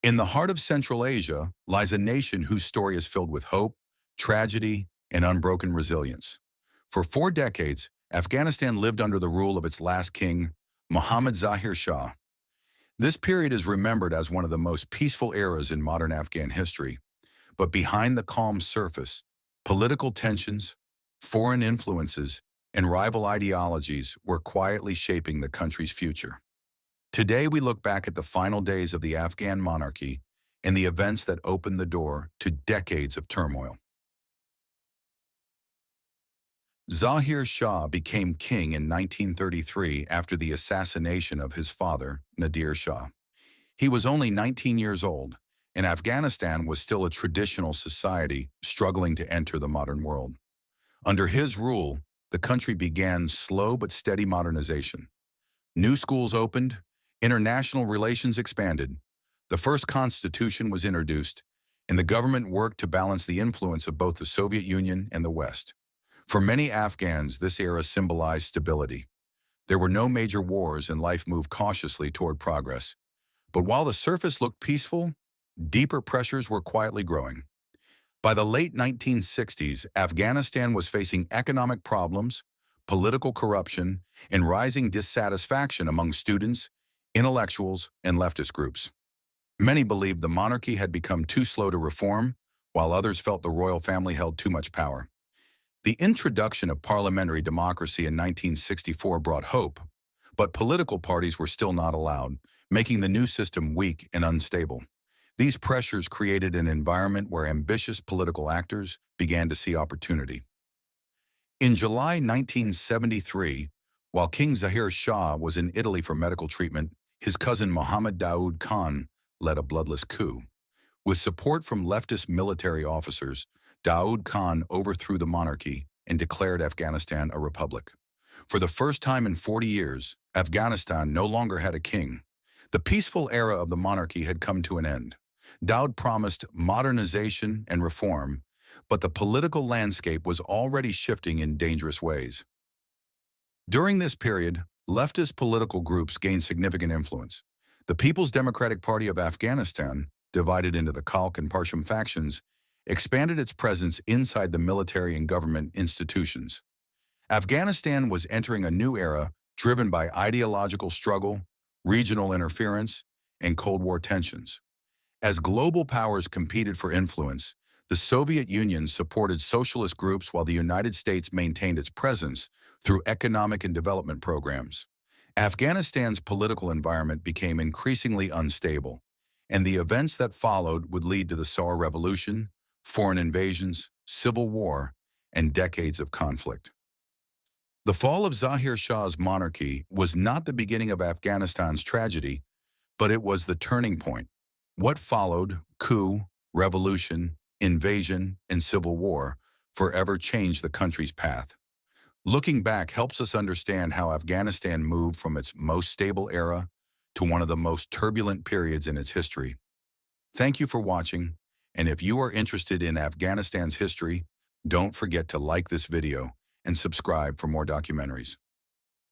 In the heart of Central Asia lies a nation whose story is filled with hope, tragedy, and unbroken resilience. For 4 decades, Afghanistan lived under the rule of its last king, Mohammad Zahir Shah. This period is remembered as one of the most peaceful eras in modern Afghan history, but behind the calm surface, political tensions, foreign influences, and rival ideologies were quietly shaping the country's future. Today, we look back at the final days of the Afghan monarchy and the events that opened the door to decades of turmoil. Zahir Shah became king in 1933 after the assassination of his father, Nadir Shah. He was only 19 years old, and Afghanistan was still a traditional society struggling to enter the modern world. Under his rule, the country began slow but steady modernization. New schools opened, international relations expanded, the first constitution was introduced, and the government worked to balance the influence of both the Soviet Union and the West. For many Afghans, this era symbolized stability. There were no major wars and life moved cautiously toward progress. But while the surface looked peaceful, deeper pressures were quietly growing. By the late 1960s, Afghanistan was facing economic problems, political corruption, and rising dissatisfaction among students, intellectuals, and leftist groups. Many believed the monarchy had become too slow to reform, while others felt the royal family held too much power. The introduction of parliamentary democracy in 1964 brought hope, but political parties were still not allowed, making the new system weak and unstable. These pressures created an environment where ambitious political actors began to see opportunity. In July 1973, while King Zahir Shah was in Italy for medical treatment, his cousin Mohammad Daoud Khan led a bloodless coup. With support from leftist military officers, Daoud Khan overthrew the monarchy and declared Afghanistan a republic. For the first time in 40 years, Afghanistan no longer had a king. The peaceful era of the monarchy had come to an end. Daoud promised modernization and reform, but the political landscape was already shifting in dangerous ways. During this period, leftist political groups gained significant influence. The People's Democratic Party of Afghanistan, divided into the Khalq and Parsham factions, expanded its presence inside the military and government institutions. Afghanistan was entering a new era driven by ideological struggle, regional interference, and Cold War tensions. As global powers competed for influence, the Soviet Union supported socialist groups while the United States maintained its presence through economic and development programs. Afghanistan's political environment became increasingly unstable, and the events that followed would lead to the Saur Revolution, foreign invasions, civil war, and decades of conflict. The fall of Zahir Shah's monarchy was not the beginning of Afghanistan's tragedy, but it was the turning point. What followed, coup, revolution, invasion, and civil war, forever changed the country's path. Looking back helps us understand how Afghanistan moved from its most stable era to one of the most turbulent periods in its history. Thank you for watching, and if you are interested in Afghanistan's history, don't forget to like this video and subscribe for more documentaries.